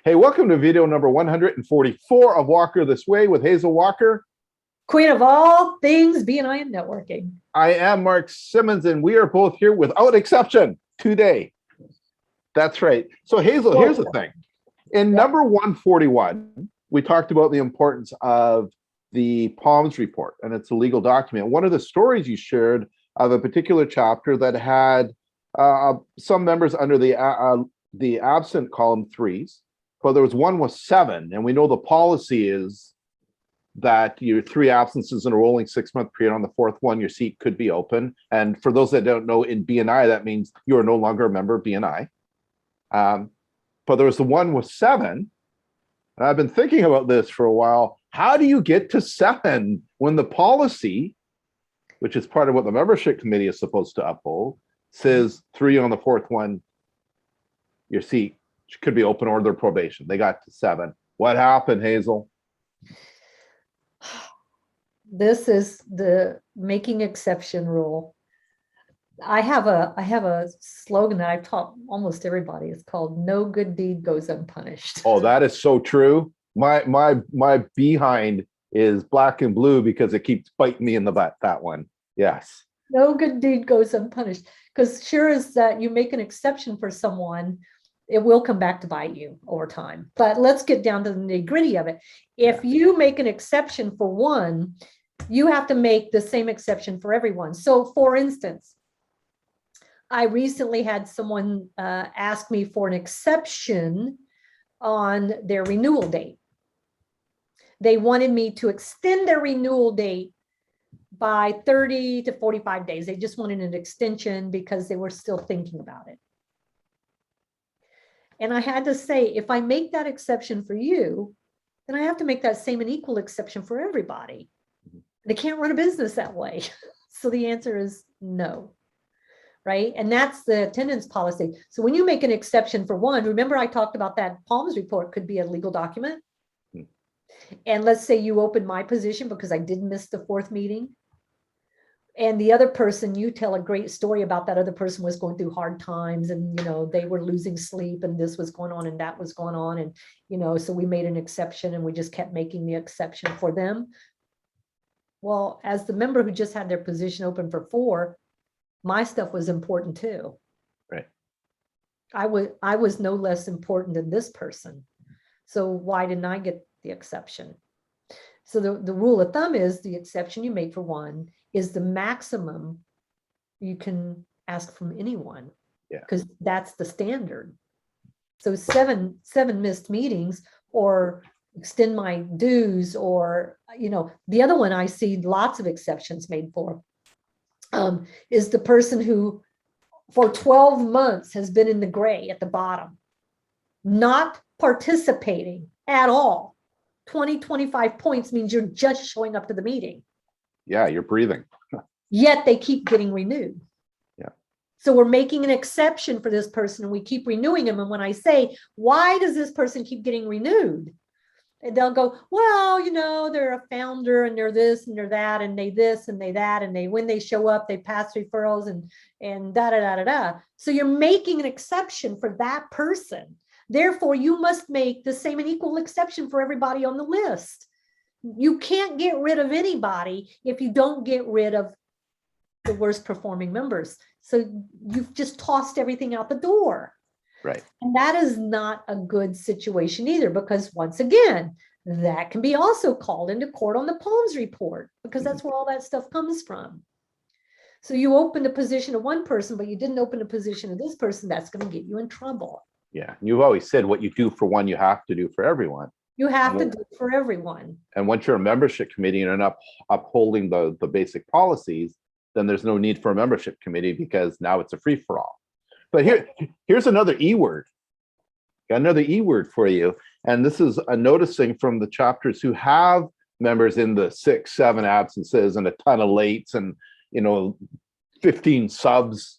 Hey, welcome to video number 144 of Walker This Way with Hazel Walker. Queen of all things BNI and networking. I am Mark Simmons, and we are both here without exception today. That's right. So Hazel, here's the thing. In number 141, we talked about the importance of the PALMS report, and it's a legal document. One of the stories you shared of a particular chapter that had some members under the absent column 3s, but there was one with 7, and we know the policy is that your 3 absences in a rolling 6-month period, on the 4th one, your seat could be open. And for those that don't know, in BNI, that means you are no longer a member of BNI. But there was the one with 7, and I've been thinking about this for a while. How do you get to 7 when the policy, which is part of what the membership committee is supposed to uphold, says 3 on the 4th one, your seat could be open or their probation? They got to 7. What happened, Hazel? This is the making exception rule. I have a slogan that I've taught almost everybody. It's called "No good deed goes unpunished." Oh, that is so true. My behind is black and blue because it keeps biting me in the butt. That one, yes. No good deed goes unpunished, because sure as that you make an exception for someone, it will come back to bite you over time. But let's get down to the nitty-gritty of it. If you make an exception for one, you have to make the same exception for everyone. So for instance, I recently had someone ask me for an exception on their renewal date. They wanted me to extend their renewal date by 30 to 45 days. They just wanted an extension because they were still thinking about it. And I had to say, if I make that exception for you, then I have to make that same and equal exception for everybody. They can't run a business that way. So the answer is no, right? And that's the attendance policy. So when you make an exception for one, remember I talked about that PALMS report could be a legal document. And let's say you open my position because I did miss the 4th meeting. And the other person, you tell a great story about that other person was going through hard times, and, you know, they were losing sleep, and this was going on and that was going on. And, you know, so we made an exception, and we just kept making the exception for them. Well, as the member who just had their position open for 4, my stuff was important too. Right. I was no less important than this person. So why didn't I get the exception? So the rule of thumb is the exception you make for one is the maximum you can ask from anyone. Yeah. Because that's the standard. So seven missed meetings, or extend my dues, or, you know, the other one I see lots of exceptions made for is the person who for 12 months has been in the gray at the bottom, not participating at all. 20, 25 points means you're just showing up to the meeting. Yeah, you're breathing. Yet they keep getting renewed. Yeah. So we're making an exception for this person, and we keep renewing them. And when I say, why does this person keep getting renewed? And they'll go, well, you know, they're a founder, and they're this and they're that, and they this and they that, and they, when they show up, they pass referrals and da da da da da. So you're making an exception for that person. Therefore, you must make the same and equal exception for everybody on the list. You can't get rid of anybody if you don't get rid of the worst performing members. So you've just tossed everything out the door. Right. And that is not a good situation either, because once again, that can be also called into court on the PALMS report, because that's where all that stuff comes from. So you opened a position of one person, but you didn't open a position of this person. That's going to get you in trouble. Yeah. You've always said what you do for one, you have to do for everyone. You have to do it for everyone. And once you're a membership committee and you're not upholding the basic policies, then there's no need for a membership committee, because now it's a free-for-all. But here's another E word. Got another E word for you. And this is a noticing from the chapters who have members in the 6, 7 absences and a ton of lates and, you know, 15 subs.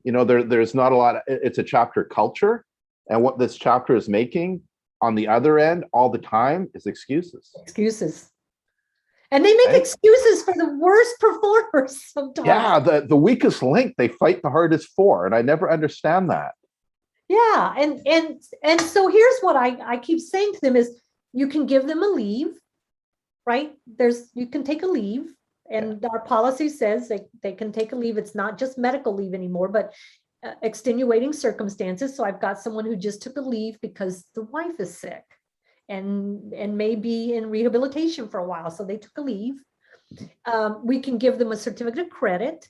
You know, there's not a lot. It's a chapter culture. And what this chapter is making on the other end all the time is excuses. Excuses. And they make excuses for the worst performers sometimes. Yeah, the weakest link they fight the hardest for. And I never understand that. Yeah, and so here's what I keep saying to them is you can give them a leave, right? You can take a leave, and our policy says they can take a leave. It's not just medical leave anymore, but extenuating circumstances. So I've got someone who just took a leave because the wife is sick and may be in rehabilitation for a while. So they took a leave. We can give them a certificate of credit,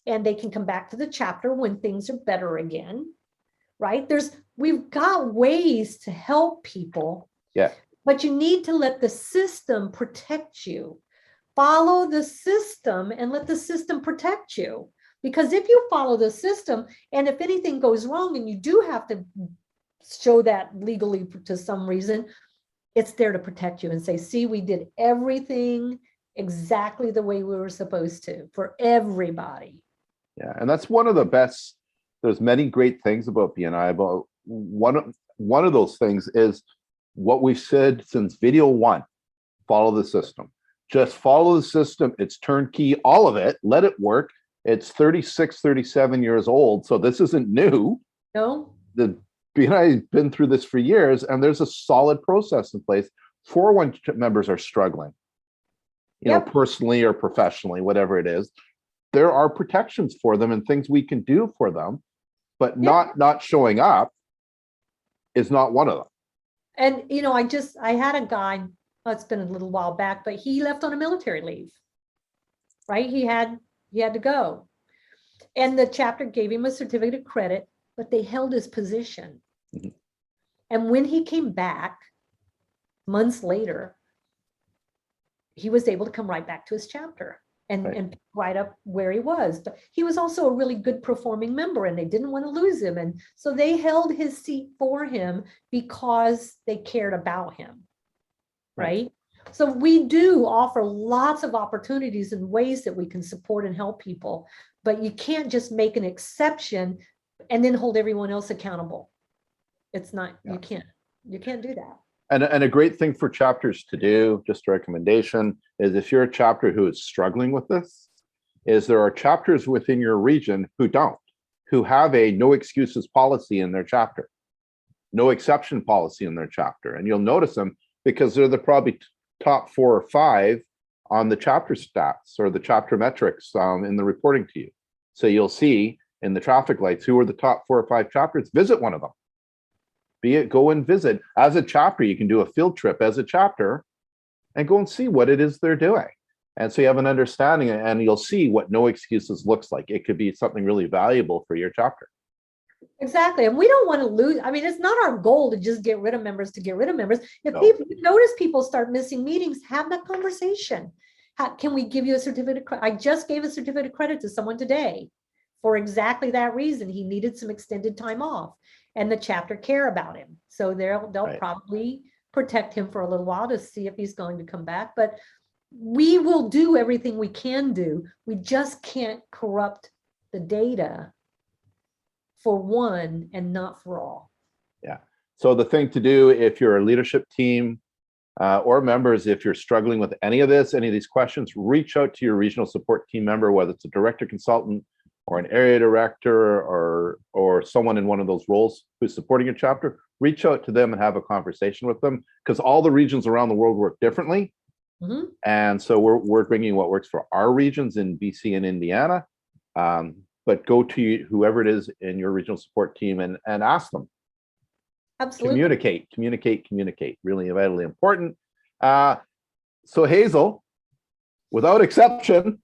and they can come back to the chapter when things are better again. Right? We've got ways to help people. Yeah. But you need to let the system protect you. Follow the system and let the system protect you. Because if you follow the system, and if anything goes wrong and you do have to show that legally to some reason, it's there to protect you and say, see, we did everything exactly the way we were supposed to for everybody. Yeah, and that's one of the best. There's many great things about BNI. But one of those things is what we've said since video one: follow the system. Just follow the system. It's turnkey, all of it. Let it work. It's 36, 37 years old, so this isn't new. No. The BNI has been through this for years, and there's a solid process in place. 401 members are struggling, you know, personally or professionally, whatever it is. There are protections for them and things we can do for them, but not showing up is not one of them. And, you know, I had a guy, well, it's been a little while back, but he left on a military leave, right? He had to go. And the chapter gave him a certificate of credit, but they held his position. Mm-hmm. And when he came back months later, he was able to come right back to his chapter and pick right up where he was. But he was also a really good performing member, and they didn't want to lose him. And so they held his seat for him because they cared about him. Right? So we do offer lots of opportunities and ways that we can support and help people, but you can't just make an exception and then hold everyone else accountable. It's not, you can't do that. And a great thing for chapters to do, just a recommendation, is if you're a chapter who is struggling with this, is there are chapters within your region who have a no excuses policy in their chapter, no exception policy in their chapter. And you'll notice them because they're the probably top 4 or 5 on the chapter stats or the chapter metrics in the reporting to you. So you'll see in the traffic lights who are the top 4 or 5 chapters. Visit one of them. Go and visit. As a chapter, you can do a field trip as a chapter and go and see what it is they're doing. And so you have an understanding, and you'll see what no excuses looks like. It could be something really valuable for your chapter. Exactly. And we don't want to lose. I mean, it's not our goal to just get rid of members to get rid of members. If people notice people start missing meetings, have that conversation. Can we give you a certificate of credit? I just gave a certificate of credit to someone today for exactly that reason. He needed some extended time off, and the chapter care about him. So they'll probably protect him for a little while to see if he's going to come back. But we will do everything we can do. We just can't corrupt the data for one and not for all. Yeah. So the thing to do if you're a leadership team or members, if you're struggling with any of these questions, reach out to your regional support team member, whether it's a director consultant or an area director or someone in one of those roles who's supporting your chapter. Reach out to them and have a conversation with them, because all the regions around the world work differently. Mm-hmm. And so we're bringing what works for our regions in BC and Indiana. But go to whoever it is in your regional support team and ask them. Absolutely. Communicate. Really vitally important. So Hazel, without exception,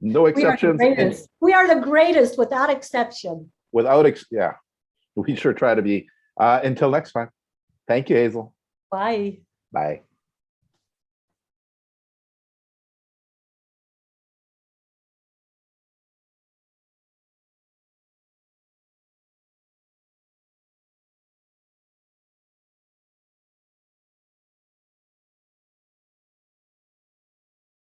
no exceptions. We are the greatest without exception. We sure try to be. Until next time. Thank you, Hazel. Bye. Bye.